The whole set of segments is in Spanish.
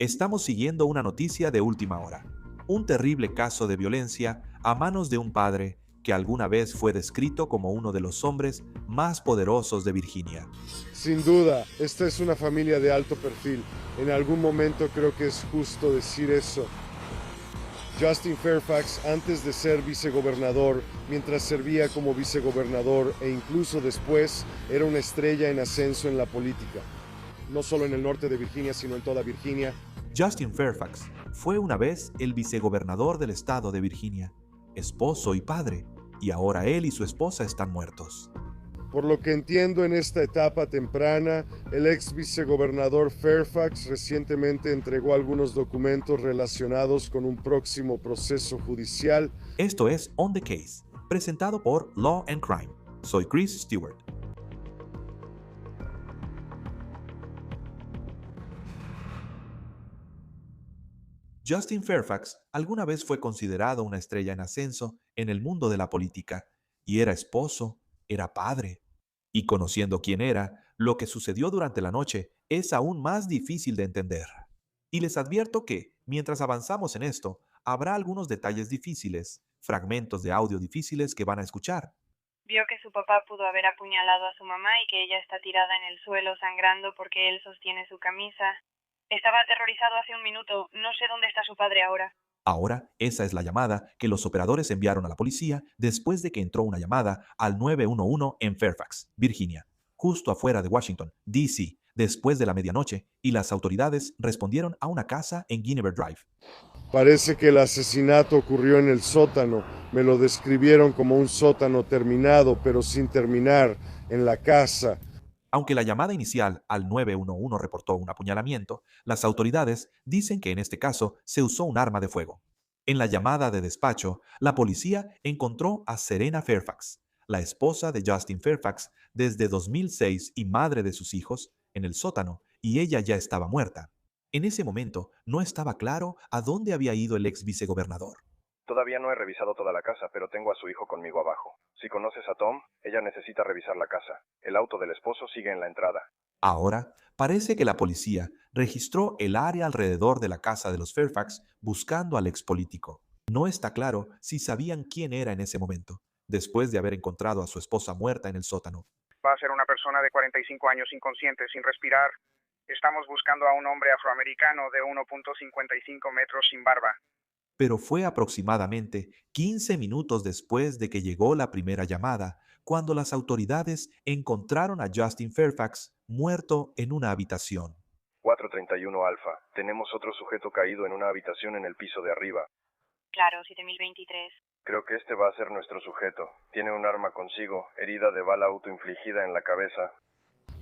Estamos siguiendo una noticia de última hora. Un terrible caso de violencia a manos de un padre que alguna vez fue descrito como uno de los hombres más poderosos de Virginia. Sin duda, esta es una familia de alto perfil. En algún momento creo que es justo decir eso. Justin Fairfax, antes de ser vicegobernador, mientras servía como vicegobernador e incluso después, era una estrella en ascenso en la política. No solo en el norte de Virginia, sino en toda Virginia. Justin Fairfax fue una vez el vicegobernador del estado de Virginia, esposo y padre, y ahora él y su esposa están muertos. Por lo que entiendo en esta etapa temprana, el ex vicegobernador Fairfax recientemente entregó algunos documentos relacionados con un próximo proceso judicial. Esto es On the Case, presentado por Law and Crime. Soy Chris Stewart. Justin Fairfax alguna vez fue considerado una estrella en ascenso en el mundo de la política, y era esposo, era padre. Y conociendo quién era, lo que sucedió durante la noche es aún más difícil de entender. Y les advierto que, mientras avanzamos en esto, habrá algunos detalles difíciles, fragmentos de audio difíciles que van a escuchar. Vio que su papá pudo haber apuñalado a su mamá y que ella está tirada en el suelo sangrando porque él sostiene su camisa. Estaba aterrorizado hace un minuto. No sé dónde está su padre ahora. Ahora, esa es la llamada que los operadores enviaron a la policía después de que entró una llamada al 911 en Fairfax, Virginia, justo afuera de Washington, D.C., después de la medianoche, y las autoridades respondieron a una casa en Guinevere Drive. Parece que el asesinato ocurrió en el sótano. Me lo describieron como un sótano terminado, pero sin terminar, en la casa. Aunque la llamada inicial al 911 reportó un apuñalamiento, las autoridades dicen que en este caso se usó un arma de fuego. En la llamada de despacho, la policía encontró a Serena Fairfax, la esposa de Justin Fairfax desde 2006 y madre de sus hijos, en el sótano, y ella ya estaba muerta. En ese momento no estaba claro a dónde había ido el ex vicegobernador. Todavía no he revisado toda la casa, pero tengo a su hijo conmigo abajo. Si conoces a Tom, ella necesita revisar la casa. El auto del esposo sigue en la entrada. Ahora, parece que la policía registró el área alrededor de la casa de los Fairfax buscando al expolítico. No está claro si sabían quién era en ese momento, después de haber encontrado a su esposa muerta en el sótano. Va a ser una persona de 45 años inconsciente, sin respirar. Estamos buscando a un hombre afroamericano de 1.55 metros sin barba. Pero fue aproximadamente 15 minutos después de que llegó la primera llamada, cuando las autoridades encontraron a Justin Fairfax muerto en una habitación. 431 Alfa. Tenemos otro sujeto caído en una habitación en el piso de arriba. Claro, 7023. Creo que este va a ser nuestro sujeto. Tiene un arma consigo, herida de bala autoinfligida en la cabeza.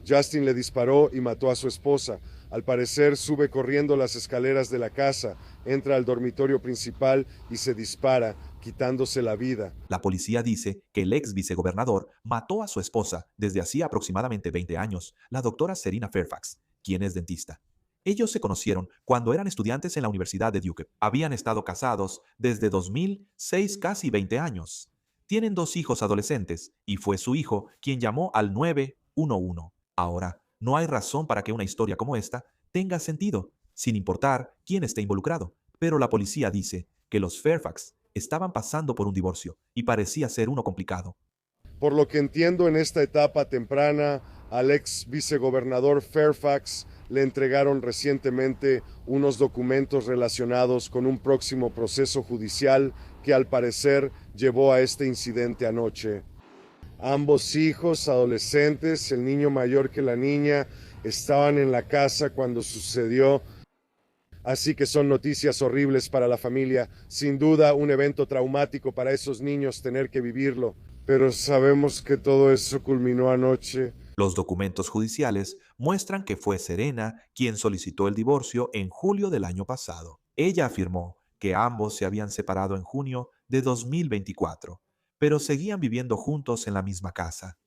Justin le disparó y mató a su esposa. Al parecer sube corriendo las escaleras de la casa, entra al dormitorio principal y se dispara, quitándose la vida. La policía dice que el ex vicegobernador mató a su esposa desde hacía aproximadamente 20 años, la doctora Serena Fairfax, quien es dentista. Ellos se conocieron cuando eran estudiantes en la Universidad de Duke. Habían estado casados desde 2006, casi 20 años. Tienen 2 hijos adolescentes y fue su hijo quien llamó al 911. Ahora, no hay razón para que una historia como esta tenga sentido, sin importar quién esté involucrado. Pero la policía dice que los Fairfax estaban pasando por un divorcio y parecía ser uno complicado. Por lo que entiendo en esta etapa temprana, al ex vicegobernador Fairfax le entregaron recientemente unos documentos relacionados con un próximo proceso judicial que al parecer llevó a este incidente anoche. Ambos hijos, adolescentes, el niño mayor que la niña, estaban en la casa cuando sucedió. Así que son noticias horribles para la familia. Sin duda, un evento traumático para esos niños tener que vivirlo. Pero sabemos que todo eso culminó anoche. Los documentos judiciales muestran que fue Serena quien solicitó el divorcio en julio del año pasado. Ella afirmó que ambos se habían separado en junio de 2024, pero seguían viviendo juntos en la misma casa.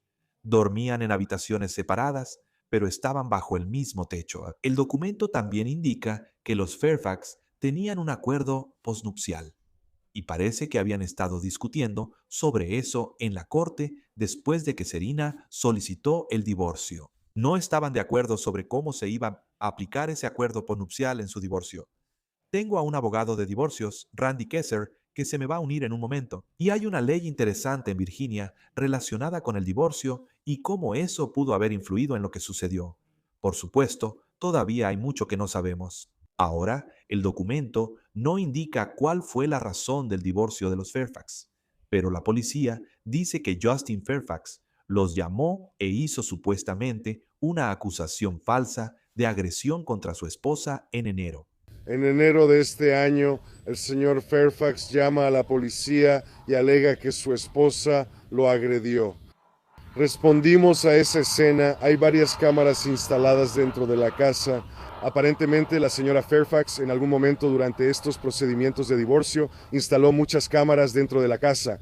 Dormían en habitaciones separadas, pero estaban bajo el mismo techo. El documento también indica que los Fairfax tenían un acuerdo posnupcial, y parece que habían estado discutiendo sobre eso en la corte después de que Serena solicitó el divorcio. No estaban de acuerdo sobre cómo se iba a aplicar ese acuerdo prenupcial en su divorcio. Tengo a un abogado de divorcios, Randy Kesser, que se me va a unir en un momento. Y hay una ley interesante en Virginia relacionada con el divorcio y cómo eso pudo haber influido en lo que sucedió. Por supuesto, todavía hay mucho que no sabemos. Ahora, el documento no indica cuál fue la razón del divorcio de los Fairfax, pero la policía dice que Justin Fairfax los llamó e hizo supuestamente una acusación falsa de agresión contra su esposa en enero. En enero de este año, el señor Fairfax llama a la policía y alega que su esposa lo agredió. Respondimos a esa escena. Hay varias cámaras instaladas dentro de la casa. Aparentemente la señora Fairfax en algún momento durante estos procedimientos de divorcio instaló muchas cámaras dentro de la casa.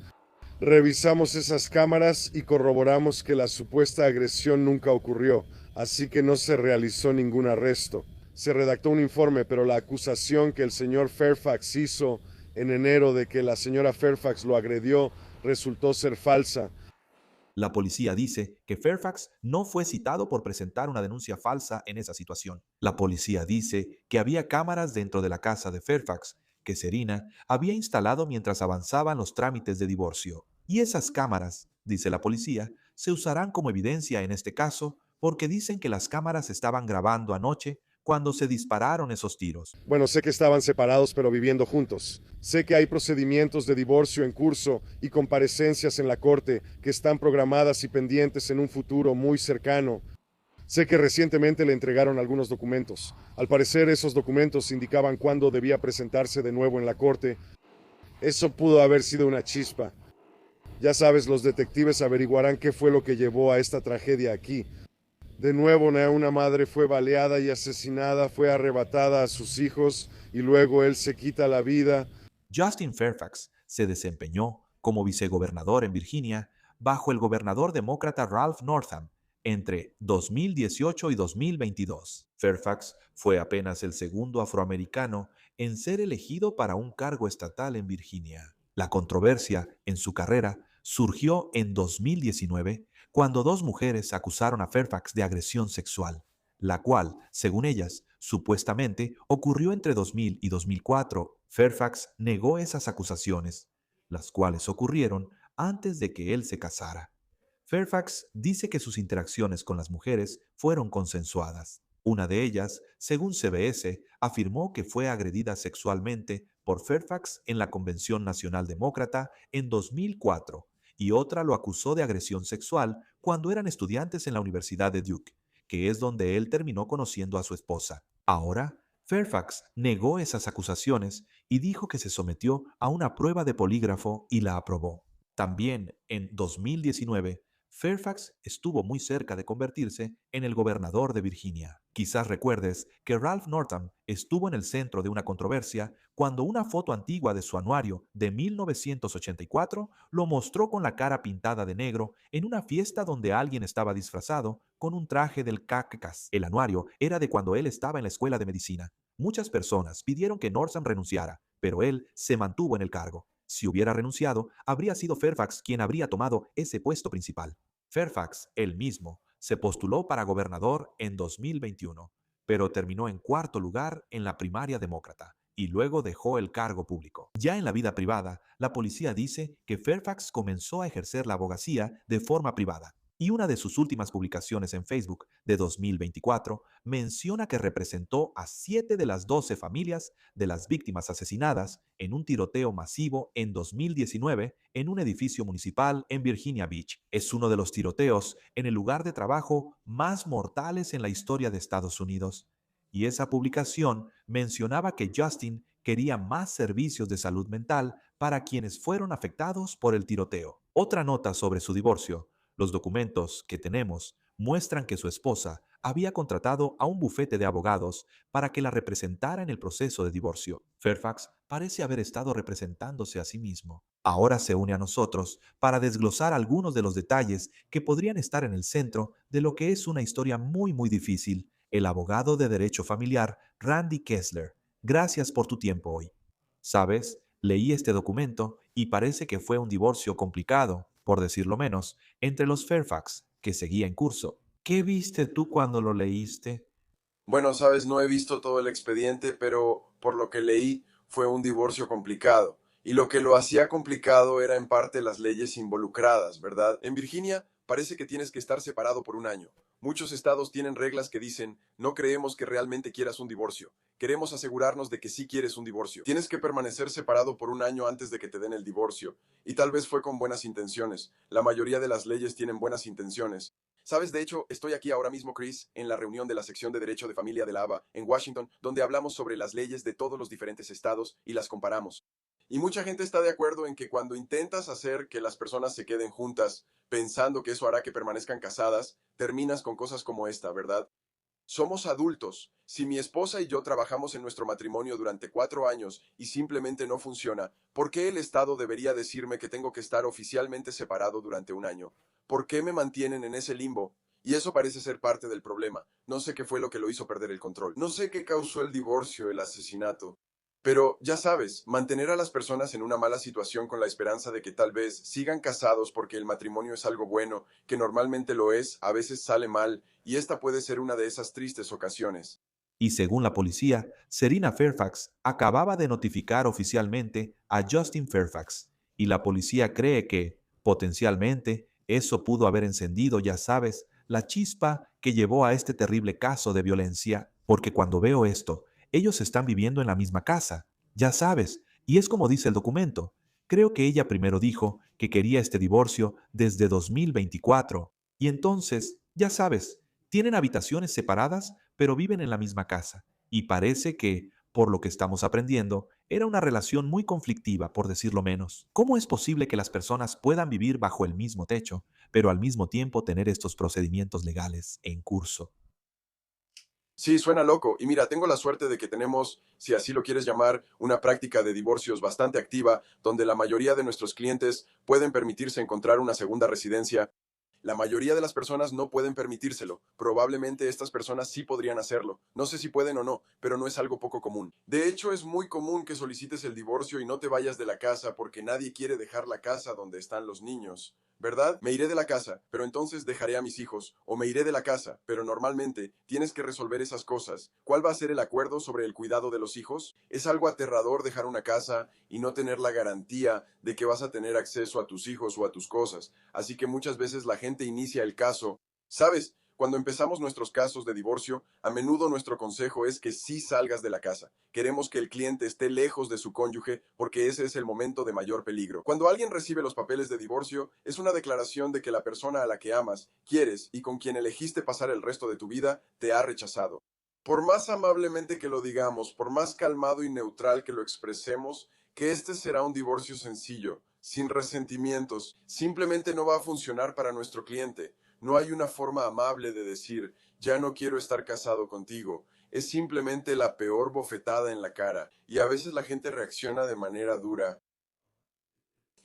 Revisamos esas cámaras y corroboramos que la supuesta agresión nunca ocurrió, así que no se realizó ningún arresto. Se redactó un informe, pero la acusación que el señor Fairfax hizo en enero de que la señora Fairfax lo agredió resultó ser falsa. La policía dice que Fairfax no fue citado por presentar una denuncia falsa en esa situación. La policía dice que había cámaras dentro de la casa de Fairfax que Serena había instalado mientras avanzaban los trámites de divorcio. Y esas cámaras, dice la policía, se usarán como evidencia en este caso porque dicen que las cámaras estaban grabando anoche cuando se dispararon esos tiros. Bueno, sé que estaban separados pero viviendo juntos. Sé que hay procedimientos de divorcio en curso y comparecencias en la corte que están programadas y pendientes en un futuro muy cercano. Sé que recientemente le entregaron algunos documentos. Al parecer esos documentos indicaban cuándo debía presentarse de nuevo en la corte. Eso pudo haber sido una chispa. Ya sabes, los detectives averiguarán qué fue lo que llevó a esta tragedia aquí. De nuevo, una madre fue baleada y asesinada, fue arrebatada a sus hijos y luego él se quita la vida. Justin Fairfax se desempeñó como vicegobernador en Virginia bajo el gobernador demócrata Ralph Northam entre 2018 y 2022. Fairfax fue apenas el segundo afroamericano en ser elegido para un cargo estatal en Virginia. La controversia en su carrera surgió en 2019 cuando dos mujeres acusaron a Fairfax de agresión sexual, la cual, según ellas, supuestamente ocurrió entre 2000 y 2004. Fairfax negó esas acusaciones, las cuales ocurrieron antes de que él se casara. Fairfax dice que sus interacciones con las mujeres fueron consensuadas. Una de ellas, según CBS, afirmó que fue agredida sexualmente por Fairfax en la Convención Nacional Demócrata en 2004 y otra lo acusó de agresión sexual cuando eran estudiantes en la Universidad de Duke, que es donde él terminó conociendo a su esposa. Ahora, Fairfax negó esas acusaciones y dijo que se sometió a una prueba de polígrafo y la aprobó. También en 2019, Fairfax estuvo muy cerca de convertirse en el gobernador de Virginia. Quizás recuerdes que Ralph Northam estuvo en el centro de una controversia cuando una foto antigua de su anuario de 1984 lo mostró con la cara pintada de negro en una fiesta donde alguien estaba disfrazado con un traje del cacas. El anuario era de cuando él estaba en la escuela de medicina. Muchas personas pidieron que Northam renunciara, pero él se mantuvo en el cargo. Si hubiera renunciado, habría sido Fairfax quien habría tomado ese puesto principal. Fairfax, él mismo, se postuló para gobernador en 2021, pero terminó en cuarto lugar en la primaria demócrata y luego dejó el cargo público. Ya en la vida privada, la policía dice que Fairfax comenzó a ejercer la abogacía de forma privada. Y una de sus últimas publicaciones en Facebook de 2024 menciona que representó a 7 de las 12 familias de las víctimas asesinadas en un tiroteo masivo en 2019 en un edificio municipal en Virginia Beach. Es uno de los tiroteos en el lugar de trabajo más mortales en la historia de Estados Unidos. Y esa publicación mencionaba que Justin quería más servicios de salud mental para quienes fueron afectados por el tiroteo. Otra nota sobre su divorcio. Los documentos que tenemos muestran que su esposa había contratado a un bufete de abogados para que la representara en el proceso de divorcio. Fairfax parece haber estado representándose a sí mismo. Ahora se une a nosotros para desglosar algunos de los detalles que podrían estar en el centro de lo que es una historia muy difícil. El abogado de derecho familiar Randy Kesler. Gracias por tu tiempo hoy. Sabes, leí este documento y parece que fue un divorcio complicado, por decirlo menos, entre los Fairfax, que seguía en curso. ¿Qué viste tú cuando lo leíste? Bueno, sabes, no he visto todo el expediente, pero por lo que leí fue un divorcio complicado. Y lo que lo hacía complicado era en parte las leyes involucradas, ¿verdad? En Virginia parece que tienes que estar separado por un año. Muchos estados tienen reglas que dicen, no creemos que realmente quieras un divorcio. Queremos asegurarnos de que sí quieres un divorcio. Tienes que permanecer separado por un año antes de que te den el divorcio. Y tal vez fue con buenas intenciones. La mayoría de las leyes tienen buenas intenciones. Sabes, de hecho, estoy aquí ahora mismo, Chris, en la reunión de la sección de Derecho de Familia de la ABA en Washington, donde hablamos sobre las leyes de todos los diferentes estados y las comparamos. Y mucha gente está de acuerdo en que cuando intentas hacer que las personas se queden juntas, pensando que eso hará que permanezcan casadas, terminas con cosas como esta, ¿verdad? Somos adultos. Si mi esposa y yo trabajamos en nuestro matrimonio durante 4 años y simplemente no funciona, ¿por qué el Estado debería decirme que tengo que estar oficialmente separado durante un año? ¿Por qué me mantienen en ese limbo? Y eso parece ser parte del problema. No sé qué fue lo que lo hizo perder el control. No sé qué causó el divorcio, el asesinato. Pero ya sabes, mantener a las personas en una mala situación con la esperanza de que tal vez sigan casados porque el matrimonio es algo bueno, que normalmente lo es, a veces sale mal, y esta puede ser una de esas tristes ocasiones. Y según la policía, Serena Fairfax acababa de notificar oficialmente a Justin Fairfax, y la policía cree que, potencialmente, eso pudo haber encendido, ya sabes, la chispa que llevó a este terrible caso de violencia, porque cuando veo esto, ellos están viviendo en la misma casa, ya sabes, y es como dice el documento. Creo que ella primero dijo que quería este divorcio desde 2024, y entonces, ya sabes, tienen habitaciones separadas pero viven en la misma casa. Y parece que, por lo que estamos aprendiendo, era una relación muy conflictiva, por decirlo menos. ¿Cómo es posible que las personas puedan vivir bajo el mismo techo, pero al mismo tiempo tener estos procedimientos legales en curso? Sí, suena loco. Y mira, tengo la suerte de que tenemos, si así lo quieres llamar, una práctica de divorcios bastante activa, donde la mayoría de nuestros clientes pueden permitirse encontrar una segunda residencia. La mayoría de las personas no pueden permitírselo. Probablemente estas personas sí podrían hacerlo. No sé si pueden o no, pero no es algo poco común. De hecho, es muy común que solicites el divorcio y no te vayas de la casa porque nadie quiere dejar la casa donde están los niños. ¿Verdad? Me iré de la casa, pero entonces dejaré a mis hijos. O me iré de la casa, pero normalmente tienes que resolver esas cosas. ¿Cuál va a ser el acuerdo sobre el cuidado de los hijos? Es algo aterrador dejar una casa y no tener la garantía de que vas a tener acceso a tus hijos o a tus cosas. Así que muchas veces la gente inicia el caso. ¿Sabes? Cuando empezamos nuestros casos de divorcio, a menudo nuestro consejo es que sí salgas de la casa. Queremos que el cliente esté lejos de su cónyuge porque ese es el momento de mayor peligro. Cuando alguien recibe los papeles de divorcio, es una declaración de que la persona a la que amas, quieres y con quien elegiste pasar el resto de tu vida te ha rechazado. Por más amablemente que lo digamos, por más calmado y neutral que lo expresemos, que este será un divorcio sencillo, sin resentimientos, simplemente no va a funcionar para nuestro cliente. No hay una forma amable de decir, ya no quiero estar casado contigo. Es simplemente la peor bofetada en la cara, y a veces la gente reacciona de manera dura.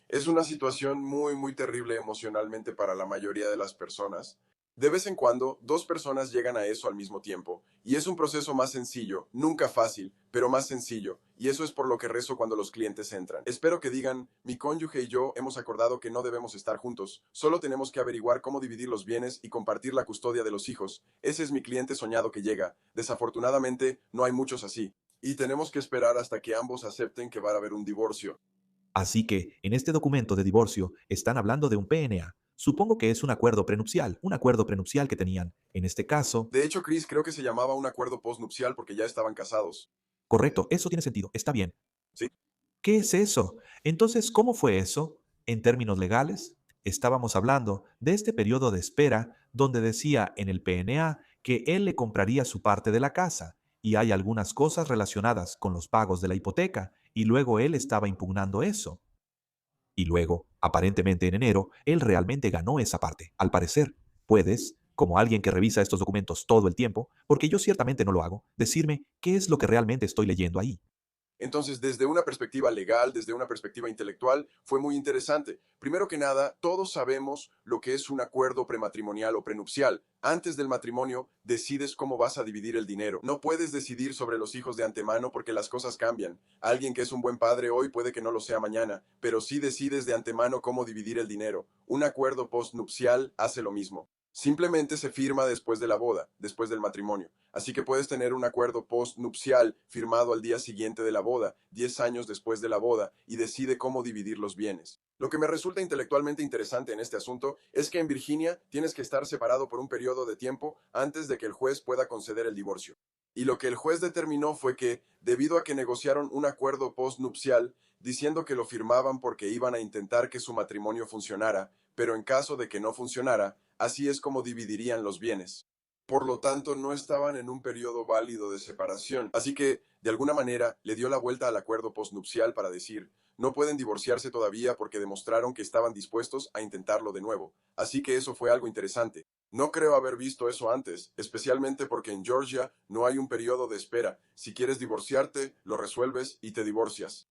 Es una situación muy, muy terrible emocionalmente para la mayoría de las personas. De vez en cuando, dos personas llegan a eso al mismo tiempo, y es un proceso más sencillo, nunca fácil, pero más sencillo, y eso es por lo que rezo cuando los clientes entran. Espero que digan, mi cónyuge y yo hemos acordado que no debemos estar juntos, solo tenemos que averiguar cómo dividir los bienes y compartir la custodia de los hijos. Ese es mi cliente soñado que llega. Desafortunadamente, no hay muchos así, y tenemos que esperar hasta que ambos acepten que va a haber un divorcio. Así que, en este documento de divorcio, están hablando de un PNA. Supongo que es un acuerdo prenupcial que tenían. En este caso, De hecho, Chris, creo que se llamaba un acuerdo postnupcial porque ya estaban casados. correcto, eso tiene sentido, está bien. ¿Sí? ¿Qué es eso? Entonces, ¿cómo fue eso? En términos legales, estábamos hablando de este periodo de espera donde decía en el PNA que él le compraría su parte de la casa y hay algunas cosas relacionadas con los pagos de la hipoteca y luego él estaba impugnando eso. Y luego, aparentemente en enero, él realmente ganó esa parte. Al parecer, puedes, como alguien que revisa estos documentos todo el tiempo, porque yo ciertamente no lo hago, decirme qué es lo que realmente estoy leyendo ahí. Entonces, desde una perspectiva legal, desde una perspectiva intelectual, fue muy interesante. Primero que nada, todos sabemos lo que es un acuerdo prematrimonial o prenupcial. Antes del matrimonio, decides cómo vas a dividir el dinero. No puedes decidir sobre los hijos de antemano porque las cosas cambian. Alguien que es un buen padre hoy puede que no lo sea mañana, pero sí decides de antemano cómo dividir el dinero. Un acuerdo postnupcial hace lo mismo. Simplemente se firma después de la boda, después del matrimonio. Así que puedes tener un acuerdo postnupcial firmado al día siguiente de la boda, 10 años después de la boda, y decide cómo dividir los bienes. Lo que me resulta intelectualmente interesante en este asunto es que en Virginia tienes que estar separado por un periodo de tiempo antes de que el juez pueda conceder el divorcio. Y lo que el juez determinó fue que, debido a que negociaron un acuerdo postnupcial, diciendo que lo firmaban porque iban a intentar que su matrimonio funcionara, pero en caso de que no funcionara, así es como dividirían los bienes. Por lo tanto, no estaban en un periodo válido de separación. Así que, de alguna manera, le dio la vuelta al acuerdo postnupcial para decir, no pueden divorciarse todavía porque demostraron que estaban dispuestos a intentarlo de nuevo. Así que eso fue algo interesante. No creo haber visto eso antes, especialmente porque en Georgia no hay un periodo de espera. Si quieres divorciarte, lo resuelves y te divorcias.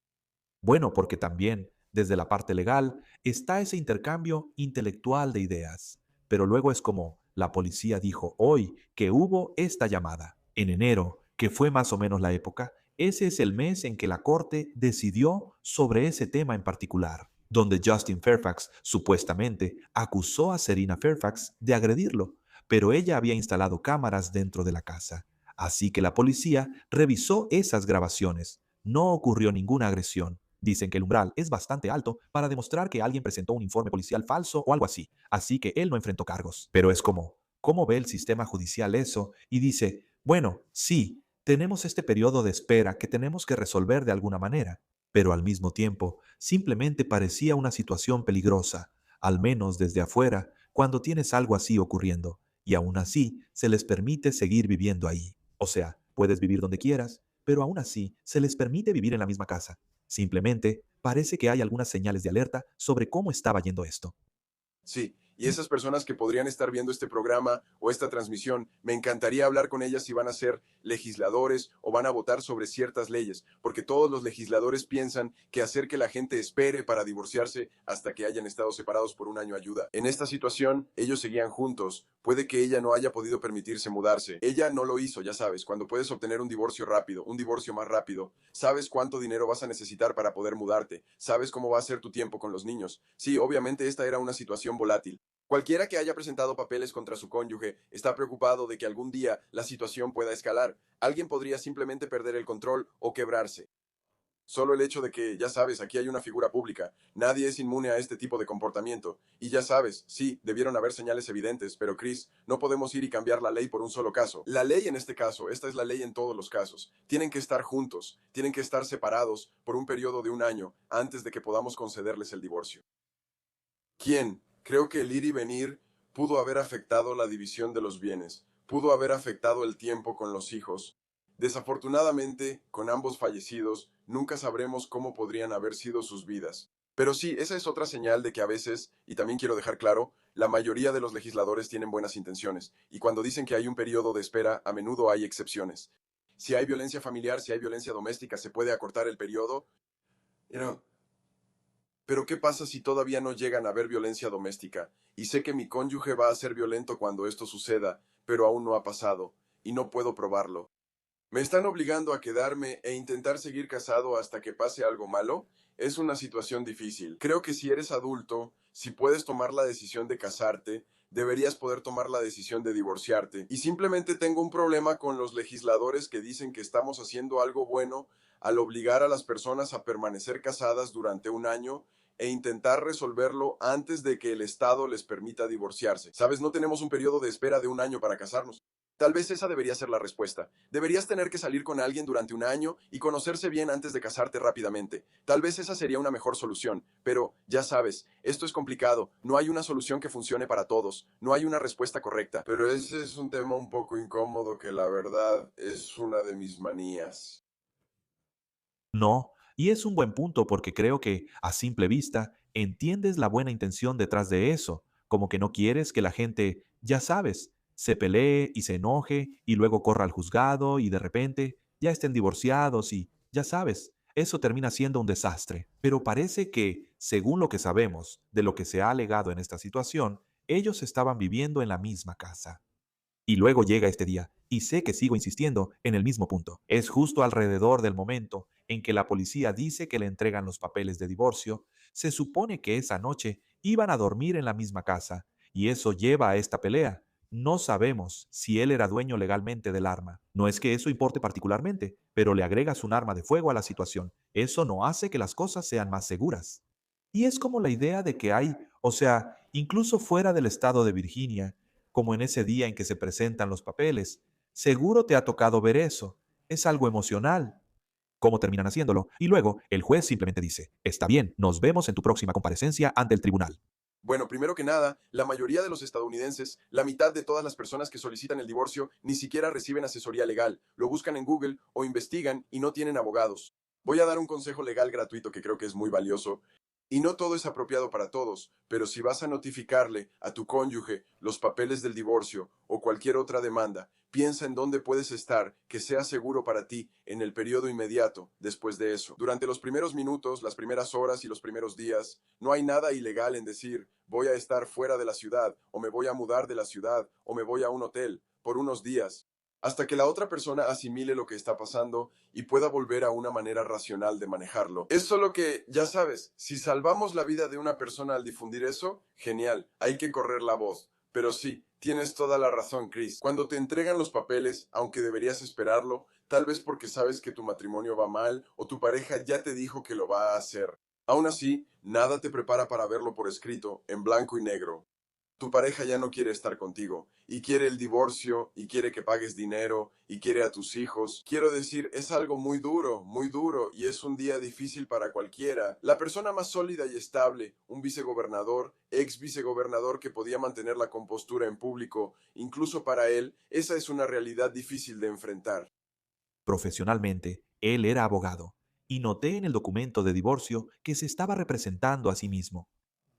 Bueno, porque también, desde la parte legal, está ese intercambio intelectual de ideas. Pero luego es como la policía dijo hoy que hubo esta llamada. En enero, que fue más o menos la época, ese es el mes en que la corte decidió sobre ese tema en particular, donde Justin Fairfax supuestamente acusó a Serena Fairfax de agredirlo, pero ella había instalado cámaras dentro de la casa. Así que la policía revisó esas grabaciones. No ocurrió ninguna agresión. Dicen que el umbral es bastante alto para demostrar que alguien presentó un informe policial falso o algo así, así que él no enfrentó cargos. Pero es como, ¿cómo ve el sistema judicial eso? Y dice, bueno, sí, tenemos este periodo de espera que tenemos que resolver de alguna manera, pero al mismo tiempo simplemente parecía una situación peligrosa, al menos desde afuera, cuando tienes algo así ocurriendo, y aún así se les permite seguir viviendo ahí. O sea, puedes vivir donde quieras, pero aún así se les permite vivir en la misma casa. Simplemente parece que hay algunas señales de alerta sobre cómo estaba yendo esto. Sí, y esas personas que podrían estar viendo este programa o esta transmisión, me encantaría hablar con ellas si van a ser legisladores o van a votar sobre ciertas leyes, porque todos los legisladores piensan que hacer que la gente espere para divorciarse hasta que hayan estado separados por un año ayuda. En esta situación, ellos seguían juntos. Puede que ella no haya podido permitirse mudarse. Ella no lo hizo, ya sabes, cuando puedes obtener un divorcio rápido, un divorcio más rápido, sabes cuánto dinero vas a necesitar para poder mudarte, sabes cómo va a ser tu tiempo con los niños. Sí, obviamente esta era una situación volátil. Cualquiera que haya presentado papeles contra su cónyuge está preocupado de que algún día la situación pueda escalar. Alguien podría simplemente perder el control o quebrarse. Solo el hecho de que, ya sabes, aquí hay una figura pública. Nadie es inmune a este tipo de comportamiento. Y ya sabes, sí, debieron haber señales evidentes, pero Chris, no podemos ir y cambiar la ley por un solo caso. La ley en este caso, esta es la ley en todos los casos. Tienen que estar juntos, tienen que estar separados por un periodo de un año antes de que podamos concederles el divorcio. ¿Quién? Creo que el ir y venir pudo haber afectado la división de los bienes, pudo haber afectado el tiempo con los hijos. Desafortunadamente, con ambos fallecidos, nunca sabremos cómo podrían haber sido sus vidas. Pero sí, esa es otra señal de que a veces, y también quiero dejar claro, la mayoría de los legisladores tienen buenas intenciones, y cuando dicen que hay un periodo de espera, a menudo hay excepciones. Si hay violencia familiar, si hay violencia doméstica, se puede acortar el periodo. You know, pero ¿qué pasa si todavía no llegan a haber violencia doméstica? Y sé que mi cónyuge va a ser violento cuando esto suceda, pero aún no ha pasado, y no puedo probarlo. ¿Me están obligando a quedarme e intentar seguir casado hasta que pase algo malo? Es una situación difícil. Creo que si eres adulto, si puedes tomar la decisión de casarte, deberías poder tomar la decisión de divorciarte. Y simplemente tengo un problema con los legisladores que dicen que estamos haciendo algo bueno al obligar a las personas a permanecer casadas durante un año e intentar resolverlo antes de que el Estado les permita divorciarse. ¿Sabes? No tenemos un periodo de espera de un año para casarnos. Tal vez esa debería ser la respuesta. Deberías tener que salir con alguien durante un año y conocerse bien antes de casarte rápidamente. Tal vez esa sería una mejor solución, pero ya sabes, esto es complicado. No hay una solución que funcione para todos. No hay una respuesta correcta. Pero ese es un tema un poco incómodo que la verdad es una de mis manías. No, y es un buen punto porque creo que, a simple vista, entiendes la buena intención detrás de eso, como que no quieres que la gente, ya sabes, se pelee y se enoje y luego corra al juzgado y de repente ya estén divorciados y, ya sabes, eso termina siendo un desastre. Pero parece que, según lo que sabemos de lo que se ha alegado en esta situación, ellos estaban viviendo en la misma casa. Y luego llega este día, y sé que sigo insistiendo en el mismo punto. Es justo alrededor del momento en que la policía dice que le entregan los papeles de divorcio. Se supone que esa noche iban a dormir en la misma casa, y eso lleva a esta pelea. No sabemos si él era dueño legalmente del arma. No es que eso importe particularmente, pero le agregas un arma de fuego a la situación. Eso no hace que las cosas sean más seguras. Y es como la idea de que hay, o sea, incluso fuera del estado de Virginia, como en ese día en que se presentan los papeles, seguro te ha tocado ver eso. Es algo emocional. ¿Cómo terminan haciéndolo? Y luego el juez simplemente dice, está bien, nos vemos en tu próxima comparecencia ante el tribunal. Bueno, primero que nada, la mayoría de los estadounidenses, la mitad de todas las personas que solicitan el divorcio, ni siquiera reciben asesoría legal, lo buscan en Google o investigan y no tienen abogados. Voy a dar un consejo legal gratuito que creo que es muy valioso. Y no todo es apropiado para todos, pero si vas a notificarle a tu cónyuge los papeles del divorcio o cualquier otra demanda, piensa en dónde puedes estar que sea seguro para ti en el periodo inmediato después de eso. Durante los primeros minutos, las primeras horas y los primeros días, no hay nada ilegal en decir voy a estar fuera de la ciudad o me voy a mudar de la ciudad o me voy a un hotel por unos días, hasta que la otra persona asimile lo que está pasando y pueda volver a una manera racional de manejarlo. Es solo que, ya sabes, si salvamos la vida de una persona al difundir eso, genial, hay que correr la voz. Pero sí, tienes toda la razón, Chris. Cuando te entregan los papeles, aunque deberías esperarlo, tal vez porque sabes que tu matrimonio va mal o tu pareja ya te dijo que lo va a hacer. Aún así, nada te prepara para verlo por escrito, en blanco y negro. Tu pareja ya no quiere estar contigo y quiere el divorcio y quiere que pagues dinero y quiere a tus hijos. Quiero decir, es algo muy duro y es un día difícil para cualquiera. La persona más sólida y estable, un vicegobernador, ex vicegobernador que podía mantener la compostura en público, incluso para él, esa es una realidad difícil de enfrentar. Profesionalmente, él era abogado, y noté en el documento de divorcio que se estaba representando a sí mismo.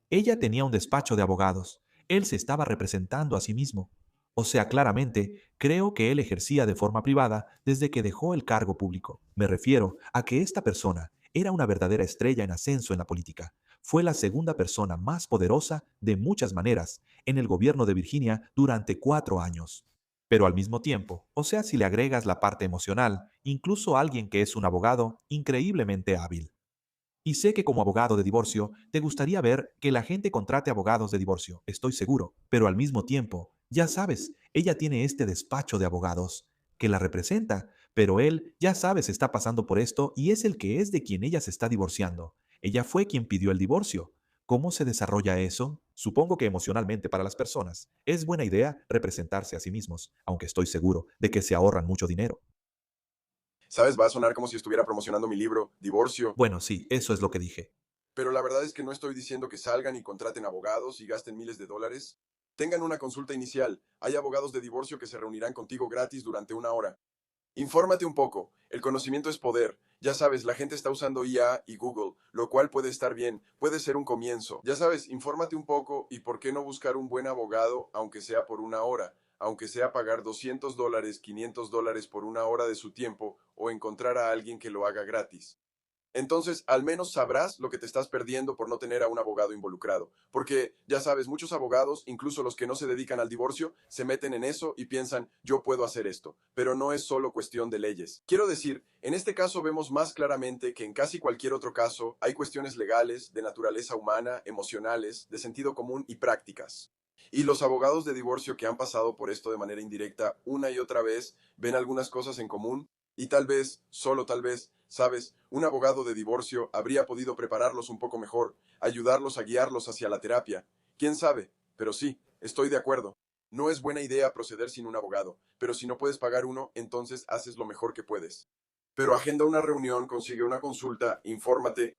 Ella tenía un despacho de abogados. Él se estaba representando a sí mismo. O sea, claramente, creo que él ejercía de forma privada desde que dejó el cargo público. Me refiero a que esta persona era una verdadera estrella en ascenso en la política. Fue la segunda persona más poderosa, de muchas maneras, en el gobierno de Virginia durante 4 años. Pero al mismo tiempo, o sea, si le agregas la parte emocional, incluso alguien que es un abogado increíblemente hábil. Y sé que como abogado de divorcio, te gustaría ver que la gente contrate abogados de divorcio, estoy seguro, pero al mismo tiempo, ya sabes, ella tiene este despacho de abogados que la representa, pero él, ya sabes, está pasando por esto y es el que es de quien ella se está divorciando. Ella fue quien pidió el divorcio. ¿Cómo se desarrolla eso? Supongo que emocionalmente para las personas es buena idea representarse a sí mismos, aunque estoy seguro de que se ahorran mucho dinero. ¿Sabes? Va a sonar como si estuviera promocionando mi libro, Divorcio. Bueno, sí, eso es lo que dije. Pero la verdad es que no estoy diciendo que salgan y contraten abogados y gasten miles de dólares. Tengan una consulta inicial. Hay abogados de divorcio que se reunirán contigo gratis durante 1 hora. Infórmate un poco. El conocimiento es poder. Ya sabes, la gente está usando IA y Google, lo cual puede estar bien, puede ser un comienzo. Ya sabes, infórmate un poco y por qué no buscar un buen abogado, aunque sea por 1 hora, aunque sea pagar $200, $500 por 1 hora de su tiempo o encontrar a alguien que lo haga gratis. Entonces, al menos sabrás lo que te estás perdiendo por no tener a un abogado involucrado. Porque, ya sabes, muchos abogados, incluso los que no se dedican al divorcio, se meten en eso y piensan, yo puedo hacer esto. Pero no es solo cuestión de leyes. Quiero decir, en este caso vemos más claramente que en casi cualquier otro caso hay cuestiones legales, de naturaleza humana, emocionales, de sentido común y prácticas. Y los abogados de divorcio que han pasado por esto de manera indirecta una y otra vez ven algunas cosas en común y tal vez, solo tal vez, sabes, un abogado de divorcio habría podido prepararlos un poco mejor, ayudarlos a guiarlos hacia la terapia. ¿Quién sabe? Pero sí, estoy de acuerdo. No es buena idea proceder sin un abogado, pero si no puedes pagar uno, entonces haces lo mejor que puedes. Pero agenda una reunión, consigue una consulta, infórmate.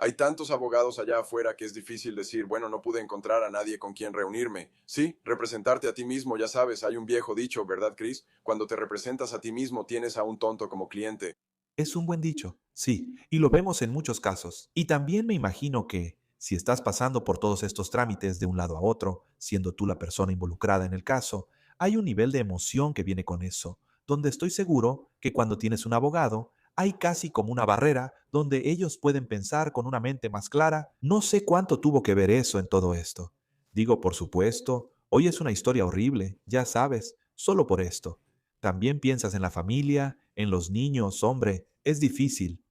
Hay tantos abogados allá afuera que es difícil decir, bueno, no pude encontrar a nadie con quien reunirme. Sí, representarte a ti mismo, ya sabes, hay un viejo dicho, ¿verdad, Chris? Cuando te representas a ti mismo, tienes a un tonto como cliente. Es un buen dicho, sí, y lo vemos en muchos casos. Y también me imagino que, si estás pasando por todos estos trámites de un lado a otro, siendo tú la persona involucrada en el caso, hay un nivel de emoción que viene con eso, donde estoy seguro que cuando tienes un abogado, hay casi como una barrera donde ellos pueden pensar con una mente más clara. No sé cuánto tuvo que ver eso en todo esto. Digo, por supuesto, hoy es una historia horrible, ya sabes, solo por esto. También piensas en la familia, en los niños, hombre, es difícil.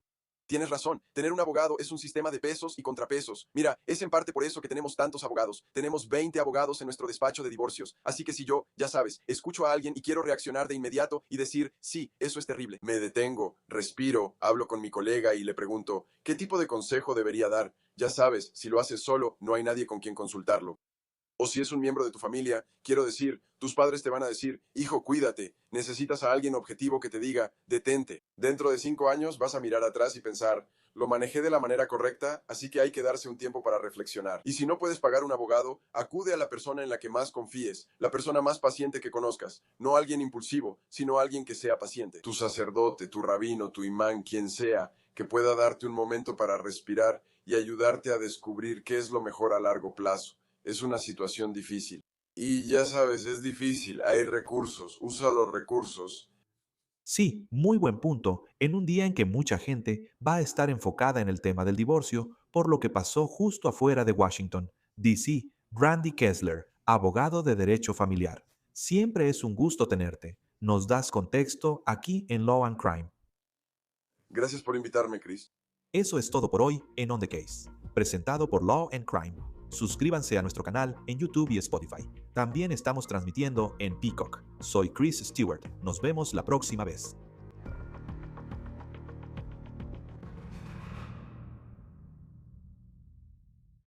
Tienes razón, tener un abogado es un sistema de pesos y contrapesos. Mira, es en parte por eso que tenemos tantos abogados. Tenemos 20 abogados en nuestro despacho de divorcios. Así que si yo, ya sabes, escucho a alguien y quiero reaccionar de inmediato y decir, sí, eso es terrible, me detengo, respiro, hablo con mi colega y le pregunto, ¿qué tipo de consejo debería dar? Ya sabes, si lo haces solo, no hay nadie con quien consultarlo. O si es un miembro de tu familia, quiero decir, tus padres te van a decir, hijo, cuídate, necesitas a alguien objetivo que te diga, detente. Dentro de 5 años vas a mirar atrás y pensar, lo manejé de la manera correcta, así que hay que darse un tiempo para reflexionar. Y si no puedes pagar un abogado, acude a la persona en la que más confíes, la persona más paciente que conozcas, no alguien impulsivo, sino alguien que sea paciente. Tu sacerdote, tu rabino, tu imán, quien sea, que pueda darte un momento para respirar y ayudarte a descubrir qué es lo mejor a largo plazo. Es una situación difícil. Y ya sabes, es difícil. Hay recursos. Usa los recursos. Sí, muy buen punto, en un día en que mucha gente va a estar enfocada en el tema del divorcio por lo que pasó justo afuera de Washington, D.C. Randy Kessler, abogado de derecho familiar. Siempre es un gusto tenerte. Nos das contexto aquí en Law and Crime. Gracias por invitarme, Chris. Eso es todo por hoy en On the Case, presentado por Law and Crime. Suscríbanse a nuestro canal en YouTube y Spotify. También estamos transmitiendo en Peacock. Soy Chris Stewart. Nos vemos la próxima vez.